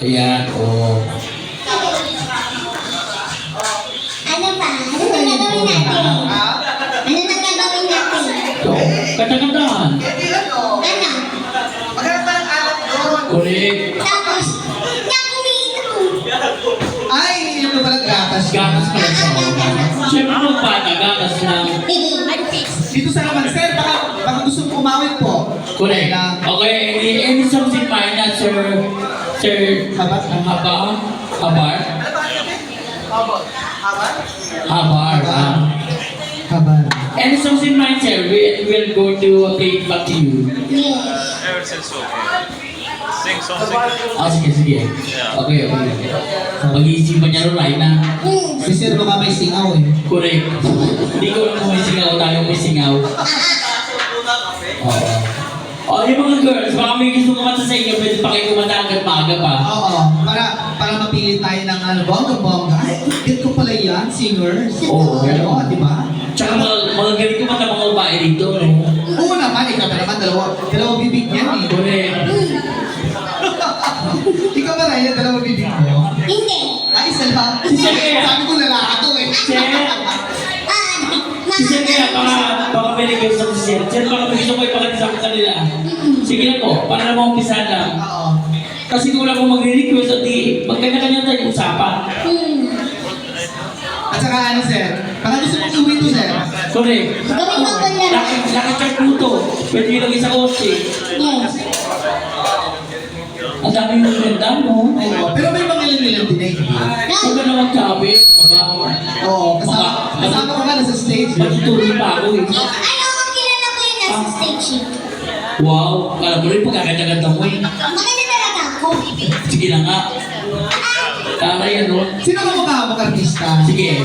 Ayan, oh. Ano pa? Ano na gagawin natin? Ano na gagawin natin? So, kata-kataan. Ano? Maghanap pa ng alak doon. Correct. Tapos, nakuminom. Ay, iniinom na pala gatas. Gatas pala sa siyempre kung bata, gatas lang. Dito sa naman, sir, baka gusto mong umawit po. Correct. Okay, any songs in mind na, sir? Sir, Habar? Habar? Habar. Kabar. Any songs in mind, sir? We're going to play it back to you. Yes. Ever since okay. Sing song, sing. Ah, sige. Okay. Mag-iisipan niya rin right na. Si sir, baka may singaw eh. Correct. Hindi ko lang kung may singaw, tayo may singaw. Oo. Oh, yung mga girls, baka may gusto kumanta sa inyo, pwede pa kayo kumanta hanggang maaga pa. Oo, para mapili tayo ng bongga-bongga. Ay, get ko pala yan, singers. Oo. Gano'n, di ba? Tsaka mga galing kumanta mga babae dito, no? Oo naman, ikaw na naman, dalawa bibig niyan eh. Correct. Ikaw ba Ryan, dalawa bibig mo? Hindi. Ay, isa lang. Sabi ko lalaki to eh. Sir, si Sir kaya baka may request ako si Sir. Sir, baka may gusto ko ipakita sa kanila. Sige na po, para naman umpisa lang. Oo. Kasi kung wala akong magre-request at di, magkanya-kanya tayo usapan. At saka ano, sir? Baka gusto mong iuwi to, sir? Correct. Gawin mo ko lang. Lakachart mo to. Pwede yung lagi sa kotse. Yes. Ang dami yung ganda mo. Oo. Pero may mga ilan din eh. Huwag ka na magkabit. Oo. Kasama ko nga nasa stage. Matutulog pa ako eh. Ano ang kilala ko yung nasa stage eh? Wow, kala mo rin pagkakaganda mo eh. Maganda talaga ako. Sige lang nga. Tama yan, no? Sino ka mukha mo, artista? Sige.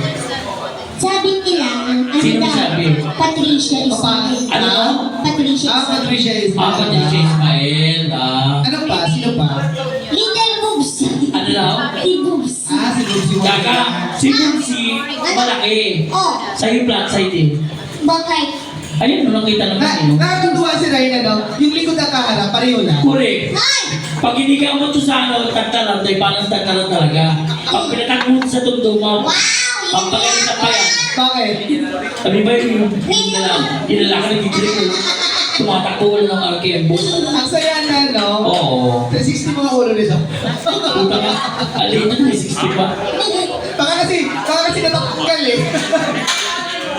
Sabi nila, ano Sino daw? sabi? Patricia Ismail. Ano? Patricia Ismail. Patricia Ismail. Patricia Ismail. Ano pa? Sino pa? Little boobs. Ano daw? Si boobs. Si Lucy Kaka, si Bunsi, malaki. Oh, Sa'yo flat side eh. bakit? Ayun, nakita naman eh. Nakatunduan si Ryan, ano? Yung likod at kaharap, pareho lang. Correct. Ay! Pag hindi ka mo to sa ano, tagtaran, dahil parang tagtaran talaga. Pag pinatag mo sa tundo mo, Wow! pagpagalitan pa yan. Bakit? Sabi ba yung inalaka ng gigil ko? Tumatakbo ng arkebo. Ang saya na, no? Oo. 360 mga ulo nito. Puta ka. Alito na 60 pa. Baka kasi natakbukan eh.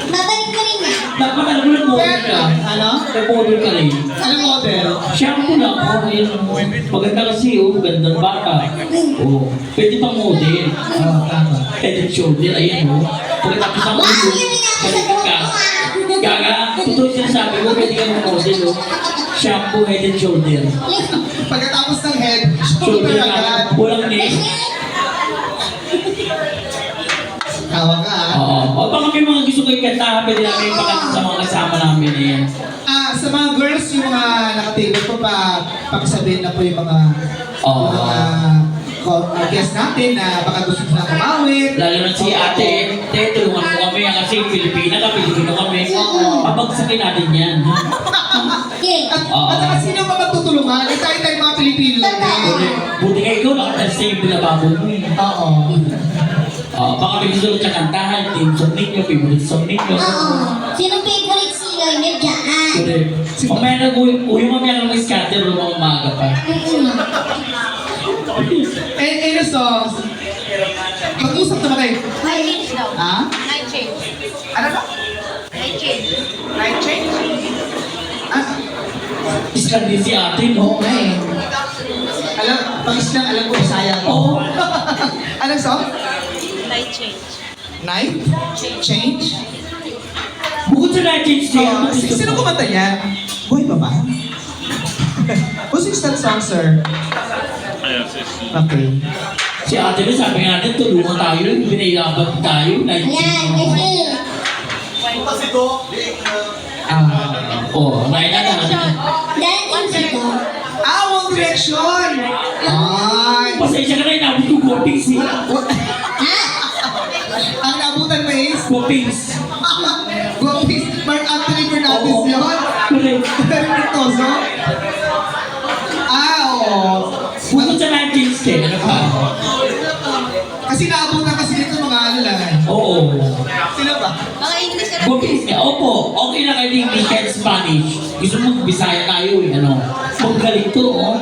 Babalik ko rin yan. Dapat alam mo nag-model ka. Ano? Nag-model ka rin. Anong model? Shampoo lang. Oh, ayun. Maganda kasi oh. Gandang bata. Oh. Pwede pang model. Oo, tama. Head and shoulder. Ayan oh. Pagkatapos ang Wow! ulo. Yun yung Balik nasa ka. buhok ko Gaga. Totoo yung sinasabi ko. Pwede ka mag-model oh. Shampoo, head and shoulder. Pagkatapos ng head, Shoulder shoulder ka. agad. Walang neck. Tawa ka ah. Oo. O baka may mga gusto ko ikanta. Pwede namin ipakanta sa mga kasama namin eh. Sa mga girls, yung mga nakatable po pakisabihin na po yung mga Oo. guest natin na baka gusto na kumawit. Lalo na si ate, tulungan mo kami kasi Pilipina ka, Pilipino kami. Pabagsakin natin yan. Okay. At saka sino ba magtutulungan? Tayo mga Pilipino lang din. Buti ka ikaw, nakatest yung binababol mo eh. Oo. Baka may gusto ko sa kantahan, team song ninyo, favorite song ninyo. Oo. Sinong favorite singer niyo dyan? Correct. Mamaya nag-uyong kami ang mga scatter o mga umaga pa. Ano songs? Mag-usap naman kayo. Night change daw. Ha? Night change. Ano ba? Night change. Night change? Iskan din si ate, no? Oo nga eh. Pag-islang alam ko, sayang ko. Oo. Anong song? Night change. Night? Change? Bukod sa night change niya, Sino kumanta niya? Boy ba ba? Who sings that song, sir? Ayan, sis. Okay. Si ate rin sabi nga natin, tulungan tayo, binailaban tayo, night Ayan, change. kasi. Night na lang. Dahil dito. One Direction! Ay! Pasensya ka na, inabot ko Gopings eh. Ha? Ang nabutan mo is Gopings. Gopis, Mark Anthony Fernandez Oo. yun. Correct. Very virtuoso. Oo. Bukod sa night change, ano Kasi naabutan kasi dito mga ano lang. Oo. Sino ba? Mga English na Bugis nga, opo. Okay na kayo English and Spanish. Gusto mo Bisaya tayo eh, ano. Magaling to, oh.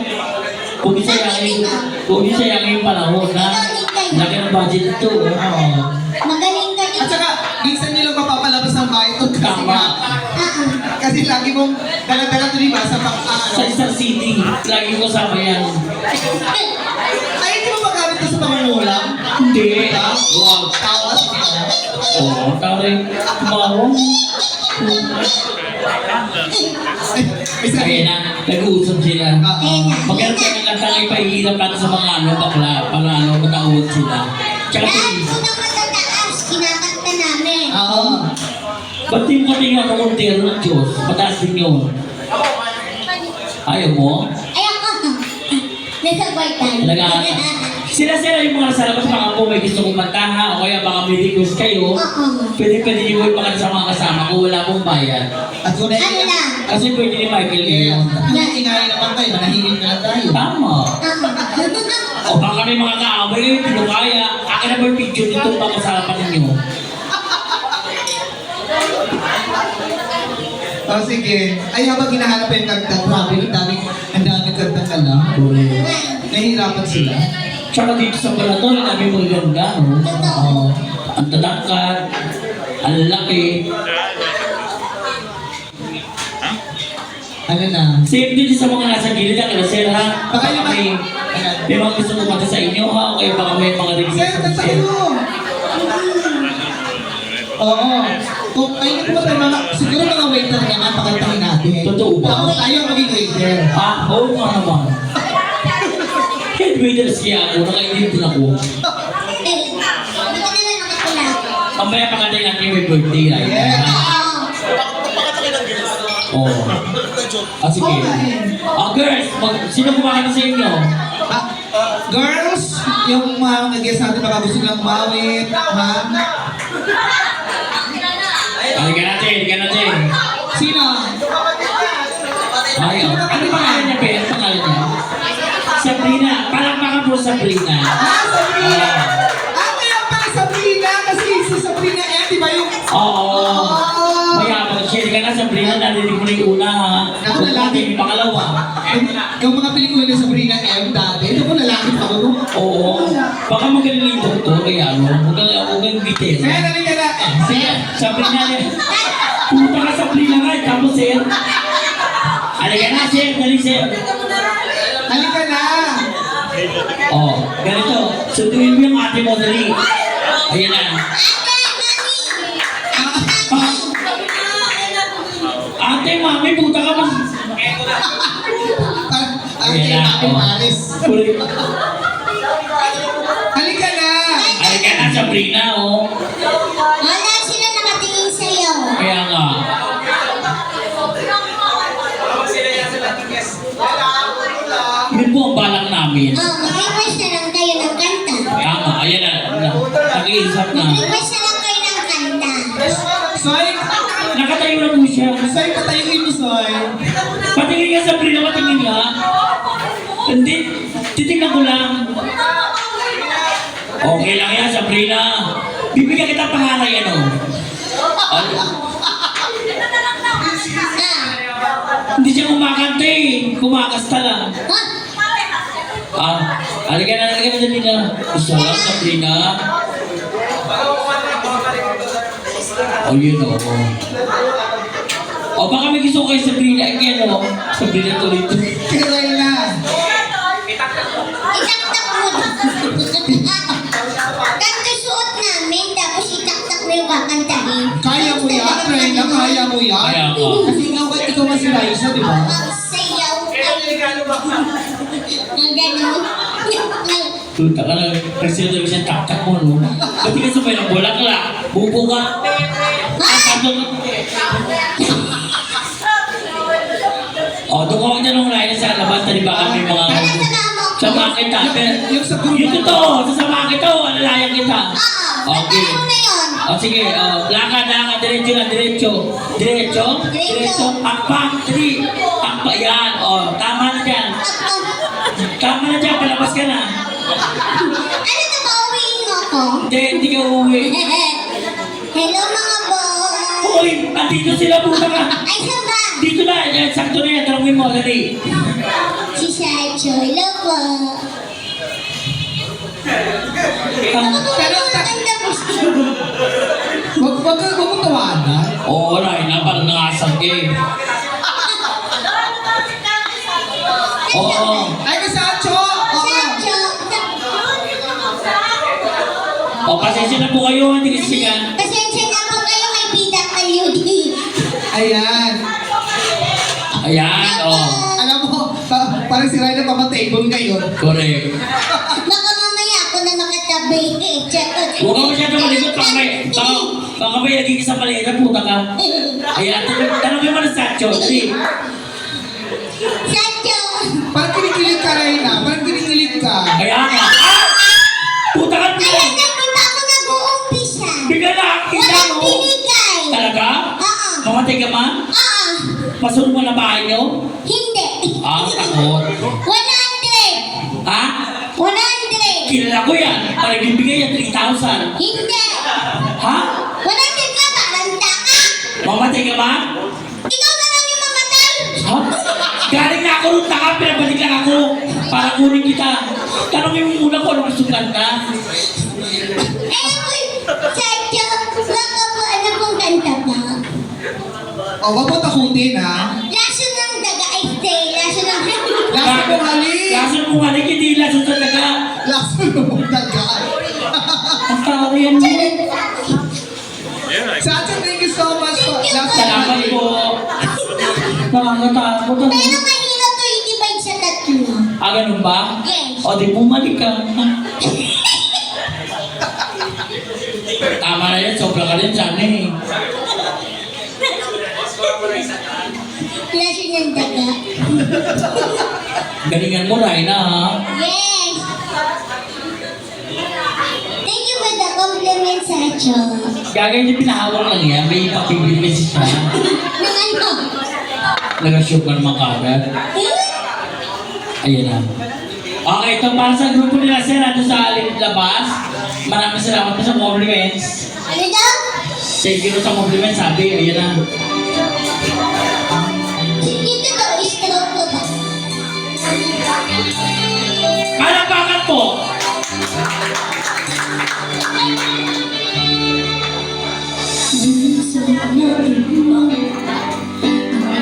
Kung Bisaya yung panahon na laki ng budget ito, oh. Oo. Magaling ka At dito. saka, minsan nyo lang mapapalabas ng bahay ito kasi Tama. nga. Kasi lagi mong dala-dala ito diba sa Sa pang-ano. Star City, lagi ko kasama yan. Ay, hindi mo magamit ito sa pangungulam? Hindi. Diba? Wow, tawas. Oo, tari. Kumaro. Isa Kaya na, nag-uusap sila. Oo. Maganda kami lang tayo ipahihirap natin sa mga ano, bakla, para ano, matawad sila. Tsaka Lahat tingin, po ng matataas, kinakanta namin. Oo. ba't di mo katingin ang kontero ng Diyos? Mataas din yun. Ayaw mo? Ay ako. Nasa kwartan. Talaga. Sila yung mga nasa labas, baka po may gusto kong mantaha, o kaya baka may request kayo. Oo. Pwede niyo po ipakita sa mga kasama kung wala pong bayad. At kung Ano lang? Kasi pwede ni Michael Yes. yun. Ingay naman tayo, manahimik na lang tayo. Tama. Oo. O baka may mga kaaway kayo, hindi mo kaya. Akin na ba yung picture dito pa kasalapan ninyo? O sige. Ay, habang hinahanap pa yung kanta, grabe, ang daming kanta ka lang. Nahihirapan sila. Tsaka dito sa Balaton, ang aming mga ganda, no? Oo. Ang tatangkad, ang laki. Ano na? Same din sa mga nasa gilid, ang sir ha? Baka yung May mga gusto kumanta sa inyo ha? O kaya baka may mga Sir, request sa kanta sir. mo! Oo. Kung ayun po tayo mga, siguro mga waiter naman, pakantahin natin. Totoo ba? Tapos tayo ang maging waiter. Ah, oo nga naman. Head waiter siya ako, nakainip din ako. Hindi ka naman nakatula. Mamaya pakantayin natin yung may birthday, right? Yeah. Oo. Ah, sige. Ah, girls, sino kumakanta sa inyo? Ah, girls, yung mga nag-guess natin baka gusto lang umawit, ha? Halika natin. Sino? Ay, ano pangalan niya, Ben? Pangalan niya? Sabrina. Palakpakan po, Sabrina. Ah, Sabrina! Ah, kaya pala Sabrina, kasi si Sabrina di ba yung... Oo. Mayabang siya. Halika na, Sabrina. Narinig mo na yung una, ha? Huwag natin yung pangalawa. Yung mga pelikula ni Sabrina M dati, ito ko lalaki pa ko. Oo. Baka magaling yung doktor, kaya ano? Huwag kang bitin. Kaya nalika na. Sige, Sabrina. Pumunta ka, Sabrina nga. Tapos, sir. Halika na, sir. Dali, sir. Halika na. Oh, ganito. Sunduin mo yung ate mo, dali. Ayan na. Ate, mami, puta ka ba? Ate, Ate Maris. Halika na. Halika na, Sabrina, oh. Wala sila nakatingin sa'yo. Kaya nga. Yun po ang balak namin. Oh, mag-request na lang kayo ng kanta. Kaya nga, ayan na. Nag-iisap na. Mag-request na lang kayo ng kanta. Soy, Nakatayo na po siya. Soy, patayuin mo, Soy. Patingin nga, Sabrina, patingin nga. Hindi, titignan ko lang. Okay lang yan, Sabrina. Bibigyan kita pangalan, ano? Hindi siya kumakanta eh. Kumakasta lang. Halika na dyan nila. Isa lang, Sabrina. Yun o. Baka may gusto ko kay Sabrina. Again o. Sabrina tuloy. Kilay na. Itaktak mo. Ganito suot namin, tapos itaktak mo yung kakantahin. Kaya mo yan, Trena, kaya mo yan. Kaya nga. Kasi ikaw man si Raisa, di ba? Ang sayaw ay... Ang gano'n. Tuta ka na. Kasi ito yung taktak mo, no? Ba't ka sabay ng bulak-lak? Bubo ka. Doon ko magtanong na yun sa labas. Tali ba kami mga... Sama kita. Yung totoo. Sasama kita o alalayan kita. Okay. Ano na yun? Sige. Lakad. Diretso na. Diretso. Pakpak. Pakpak. Yan. Tama na dyan. Tama na dyan. Palabas ka na. Ano to ba? Uwiin mo ako? Hindi ka uuwi. Hello mga boss! Uy, andito sila puta ka. Ay, saan ba? Dito na, yan, sakto na yan, tanongin mo, dali. Si Sacho. Hello po. Ako po Pero, ang tapos. wag mo tawanan. Oo, Raina, parang nakasag eh. Oo. Ay, kasacho! Oo. Sacho. O, pasensya na po kayo, hindi kasi sigan. Pasensya na po kayo kay PWD. Ayan. Ayan, o. Alam mo, parang si Ryan na pamatable ngayon. Correct. Baka mamaya ako na makatabi. Charot. Huwag ka masyado malikot, baka may naging sa palera, puta ka. Ayan, tanongin mo na sa Sacho, dali. Sacho. Parang kinikilig ka, Ryan, parang kinikilig ka. Kaya nga. Ah! Puta ka, Ayan na po ba ako nag-uumpisa? bigla na kita, Walang no? binigay. Talaga? Oo. Mamatay ka man? Oo. Pasunod mo na bahay niyo? Hindi. Ah, takot. 100. Ha? 100. Kilala ko yan. Parang bibigay yan 3,000. Hindi. Ha? 100 ka parang tanga. Mamatay ka ba? Ikaw na lang yung mamatay. Ha? Galing na ako nung taka, pinabalik lang ako. Para kunin kita. Tanongin mo muna kung ano masukan ka. Uy, Sacho, baka po ano pong kanta pa? O, wag mo takutin, ha? Laso ng daga ay stay. Laso ng Laso mo halik! Lason mo halik, hindi lason sa taga. Laso mo dagaan. Ang tao yan mo. Yeah, I Sacho, thank you so much po. Salamat po. Nakakatakot ako. Pero mahirap to i-divide sa tatlo. Ah, ganun ba? Yes. O, di bumalik ka. Tama na yan, sobra ka rin dyan eh. Laso ng daga. Galingan mo, Raina, ha? Yes. Thank you for the compliment, Sacho. Gagawin niya pinahawak lang yan, may ipapigil siya. Nang ano? Nag-shoot ka naman kagad. Ayan na. Okay, ito para sa grupo nila sir, natin sa labas. Maraming salamat po sa compliments. Ano daw? Thank you sa compliments, sabi. Ayan na. Ito daw, stroke ko ba? Kalapakan po!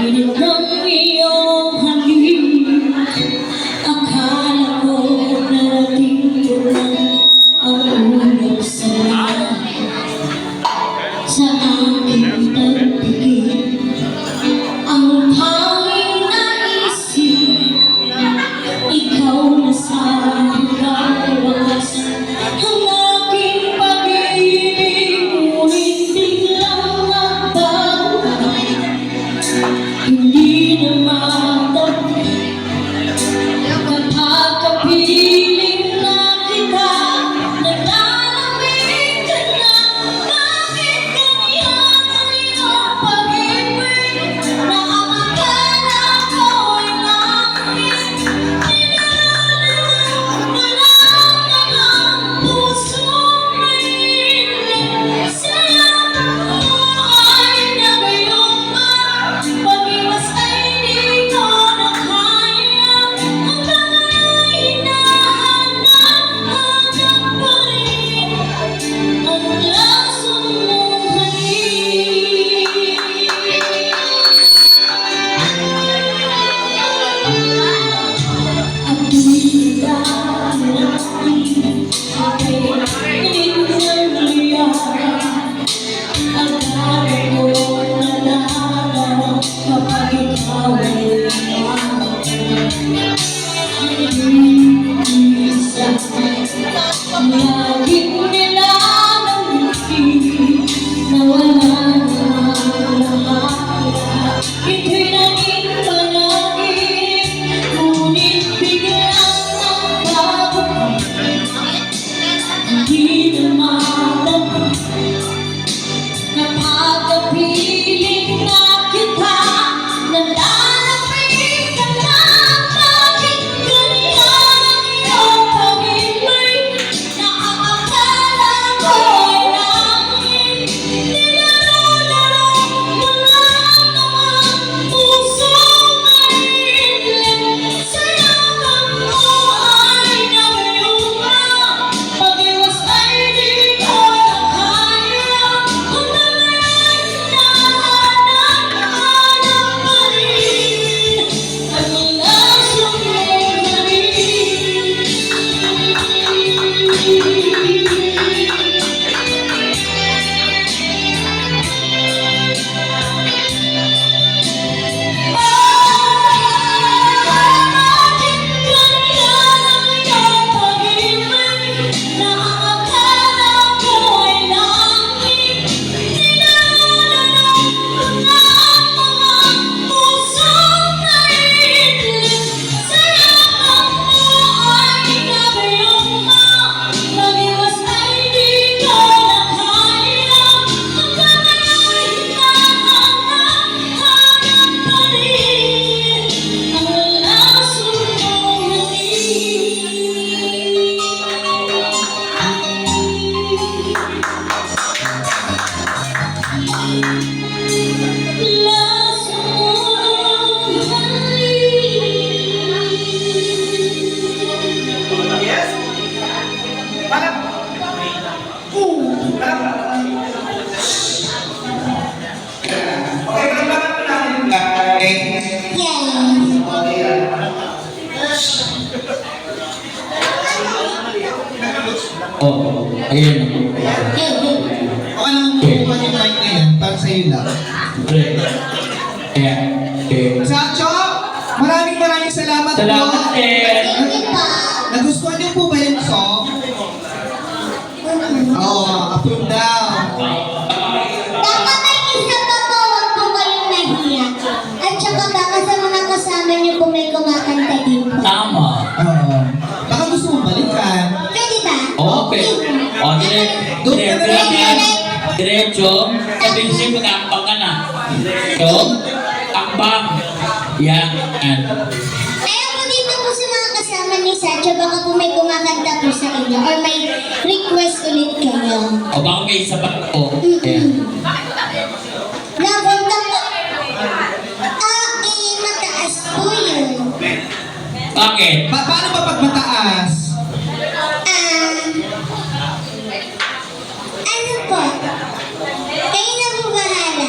Init ng iyong hangin, akala ko narating ko lang ang ulap sa aking pagpigil. Ang tanging naisip, ikaw na sa hanggang Yes. Oh, ayan. O anong bukuhan yung mic na yan? Para sa'yo lang. Ayan. Okay. Sancho, maraming salamat po. Salamat, Ted. Thank you po. Nagustuhan niyo po ba yung song? Oo, approve daw. Dapat may isa pa po, huwag po kayong nahiya. At saka baka sa mga kasama niyo po may kumakanta din po. Tama. Oo. Baka gusto mo balikan. Pwede ba? Okay. O, diretso. Sabihin siya, mag-akbang ka na. So, akbang. Yan. Ayaw po dito po sa mga kasama ni Sancho, baka po may kumakanta po sa inyo or may request ulit kayo. O, baka may isa pa po. Yan. Napunta po. Mataas po yun. Bakit? Paano ba pag mataas? Ano po? Kayo na po bahala.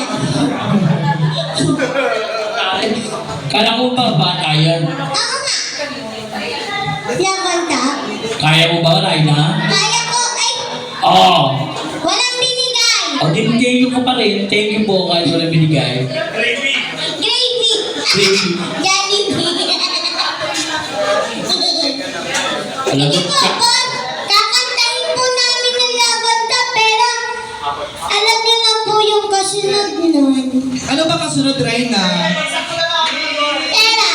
Kala ko ba bata yan? Ako nga. Lapunta. Kaya mo ba, Raina? Kaya ko, ay, Oo. walang binigay. O, thank you ko pa rin. Thank you po kahit wala binigay. Gravy. Gravy. Jollibee. Alam Sige mo, po, Bob. Kakantahin po namin ng Labanta, pero alam niyo na po yung kasunod nun. Ano ba kasunod, Reyna? Pera.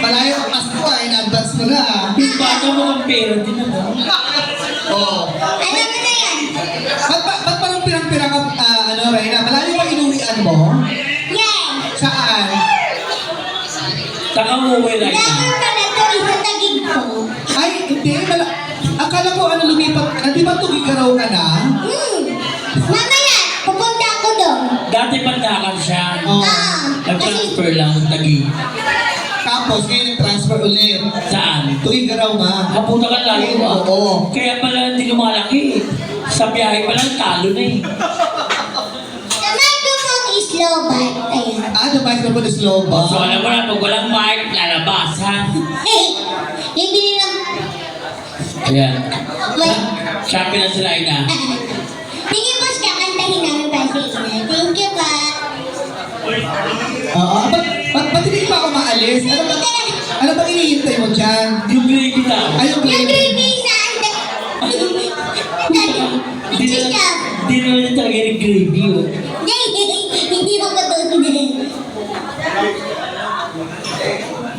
Malayo ang Pasko in-advance mo na yung bata mo ang pera din ano? Oo. Alam mo na yan. Ba't parang pirang-pira ka, Reyna? Malayo ba inuwian mo? Yan. Saan? Taka mo, Raina. Laban pa na to, isatagig ko. Ay, hindi. Akala ko lumipat. Di ba tugigaraw ka na? Mamaya, pupunta ako doon. Dati pandakan siya. Oo. Nag-transfer lang ng tagi. Tapos ngayon nag-transfer ulit. Saan? Tugigaraw nga. Kapunta ka layo ah. Oo. Kaya pala hindi lumalaki. Sa biyahe pa lang talo na eh. The microphone is low, but ayun. The microphone is low ba? So alam mo na, pag walang mic, lalabas ha. Hey, bibili lang. Ayan. Wait. Champion na sila ina. Sige, boss, kakantahin namin pa sa inyo. Thank you, pa. Oo. Ba't hindi pa ako maalis? Ano ba hinihintay mo dyan? Yung gravy daw. Ay, yung Yung gravy. gravy sa anda. Nag-chicap. Di naman yung talaga yung gravy oh. Hindi mo katulad.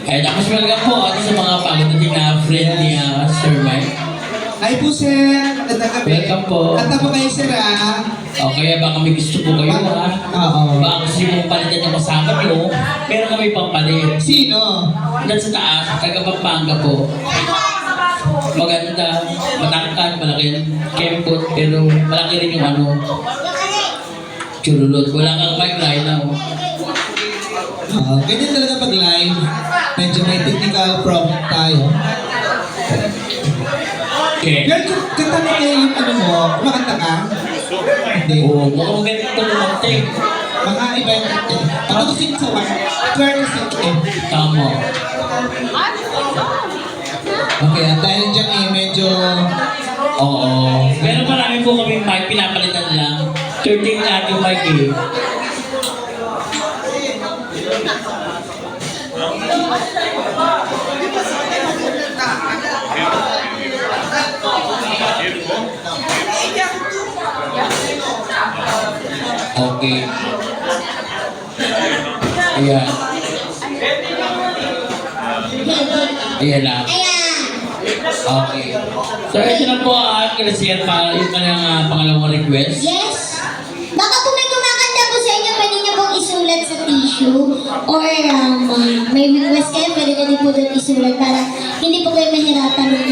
Ay, tapos welcome po ako sa mga pagdating na friend ni Sir Mike. Hi po, sir. Magandang gabi. Welcome po. Kanta po kayo, sir, ah. O kaya baka may gusto po kayo ha. Oo. Baka gusto nyo palitan yung kasama nyo. Pero kami pampalit. Sino? Diyan sa taas, taga Pampanga po. Maganda, matangkad, malaki yung kempot, pero malaki rin yung ano, churulot. Wala kang mic line na oh. Ganyan talaga pag live. Medyo may technical problem tayo. Okay. Girl, kanta mo kayo yung ano mo. Kumakanta ka? Hindi. Oo, mukhang ganito naman ting. Mga iba yung kanta. Ako gusto yung sawa. Twerk kasi eh. Tama. Okay, at dahil dyan medyo... Oo. Pero marami po kami mic, pinapalitan lang. 13 na yung mic eh. Okay. Ayan. Ayan lang. Ayan. Okay. So, ito na po ang kinasiyan para yung kanyang pangalawang request. Yes. Baka po may kumakanta po sa inyo, pwede niyo pong isulat sa tissue. Or may request kayo, pwede niyo din po doon isulat para hindi po kayo mahirapan ng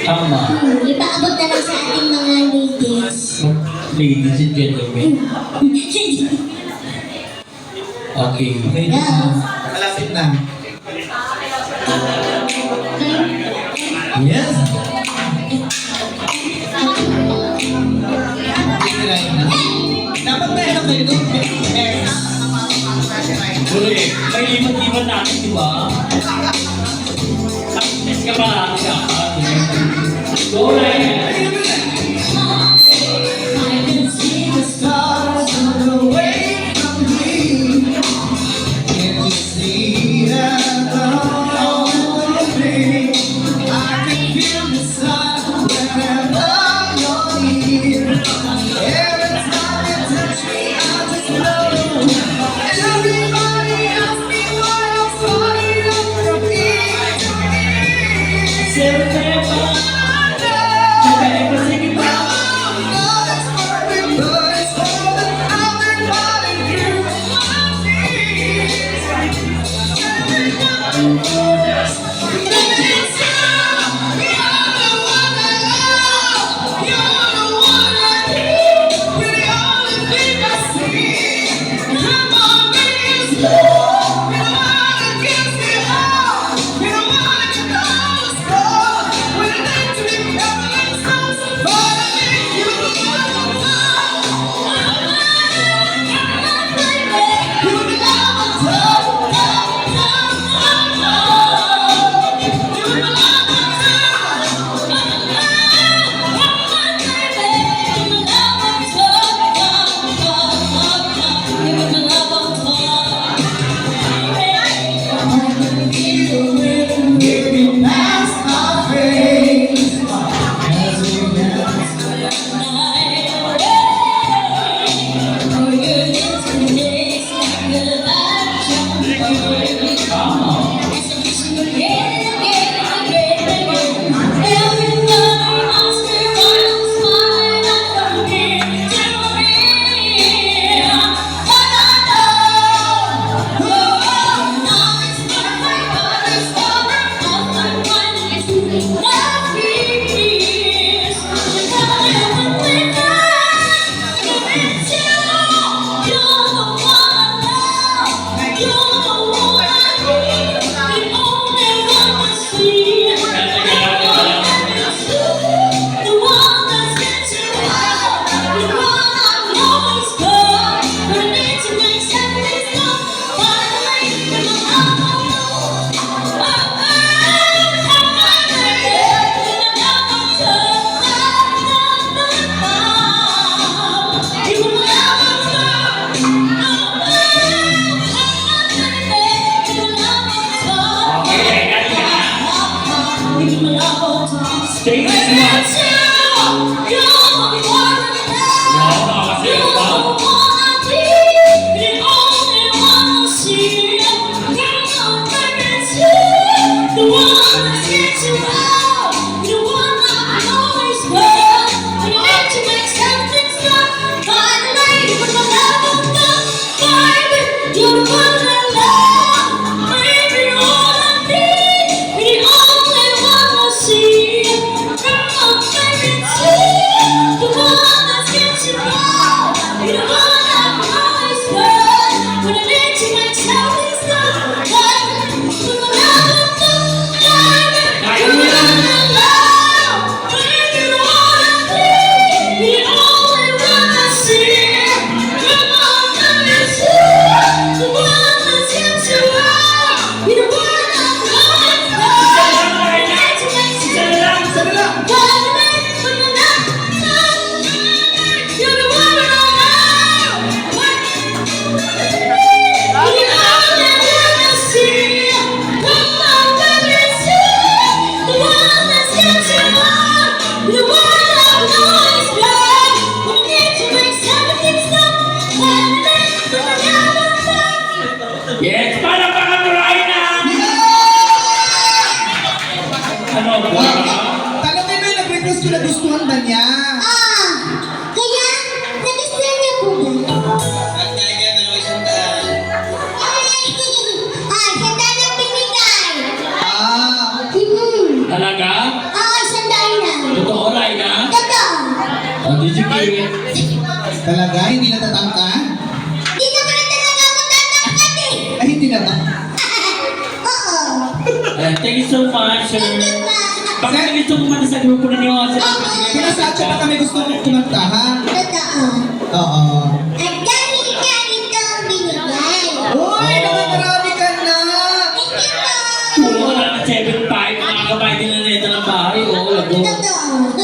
Tama. ipaabot na lang sa ating mga ladies. Ladies and gentlemen. Okay. Ready na. Malapit na. Yes. Tirahin na. Dapat meron kayo doon. Correct. May limat-limat natin, di ba? Success ka pa natin ka. Go, Ryan. I can see the stars on the way from me. Can't you see that all over me? I can feel the sun whenever you're near. Every time you touch me, I just know. Everybody asks me why I'm falling up from ear to ear. September. Stay smart. You're the one I love, baby, all I need, the only one I see. Come on, baby, see, the one that gets you out, the one I've always heard. When I need to make something stop, baby, when I love you, baby, you're the one I love, baby, all I need, the only one I see. Come on, baby, see. The one that gets you out, you're the one I've always heard. When I need to make something Isa na lang. you're the one I love. You're the only one I see. Come on, baby, see. The one that gets you out, you're the one I've always heard. When I need to make something stop, Yes, para pakaturahin na! Ano ba? Talagang may nag-request ko na gustuhan ba niya? Kaya, nagustuhan niyo po ba? Sandal ang binigay. Talaga? Sandal lang. Totoo, Raina? Totoo. Oh, did you get it? Talaga? Hindi natatangka? Di naman na talaga ako tatangkat eh. Ay, hindi na ba? Oo. Thank you so much, sir. Thank you pa. Baka may gusto kumanta sa grupo na niyo. Kina Sacha pa kami gusto mong kumanta, ha? Totoo. Oo. At ganitong binigay. Uy, naman ka na! Thank you po. Oo, wala na 7-5. Makakabay din na nito ng bahay. Oo, lago. Totoo.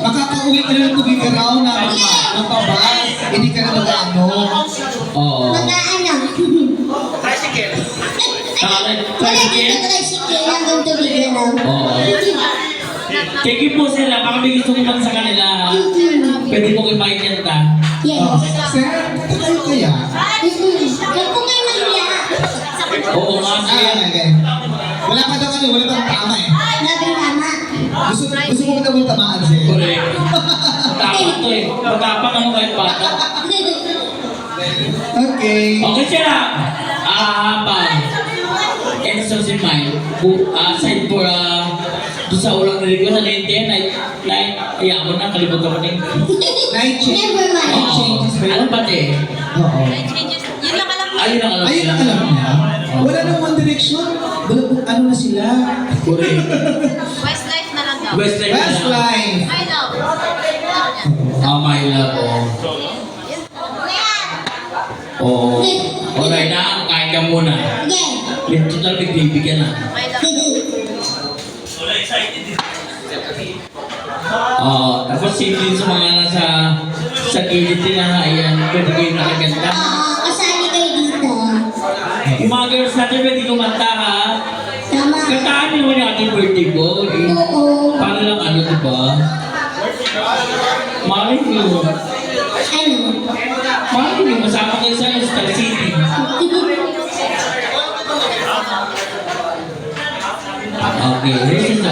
Makakauwi ka na ng tubig ka raw ng pabas. Hindi ka na mag-ano. Oo. Mag-ano? Wala Wala dito tricycle hanggang tubig na raw. Oo. Thank you po sila. Baka may gusto kumanta sa kanila. Ha? Pwede po kayo makikita. Oo. Yes. Sir, tayo kaya? Huwag po kayo mahiya. Oo nga, sige. Okay. Wala ka daw ano, wala kang tama eh. Labi tama. Gusto mo daw mo tamaan, sir? Correct. Tapang to eh. Matapang ano kahit bata. Okay. Okay sila. And so si Mike, aside for doon sa ulang narinig ko sa 19, ayaw mo na, kalimutan ko na yun. Night change. Never mind. Night changes ba yun? Ano ba te? Oo. Night changes. Yun lang alam mo. Ayun ang alam Ayun ang alam niya. Wala nang One Direction. Wala kung ano na sila. Correct. Westlife na lang daw. Westlife na lang. Westlife. I know. My love, oh. Oh. Alright na, kain ka muna. Yeah. Yung total nagbibigyan na. My love. Tapos same din sa mga nasa sa gilid din na ayan, pwede kayo nakaganda. Kasali kayo dito. Yung mga girls natin pwede kumanta ha. Tama. Kantaan nyo naman yung ating birthday boy. Oo. Para lang ano, diba? Malay nyo. Ano? Malay nyo, masama kayo sa Star City. Okay, this is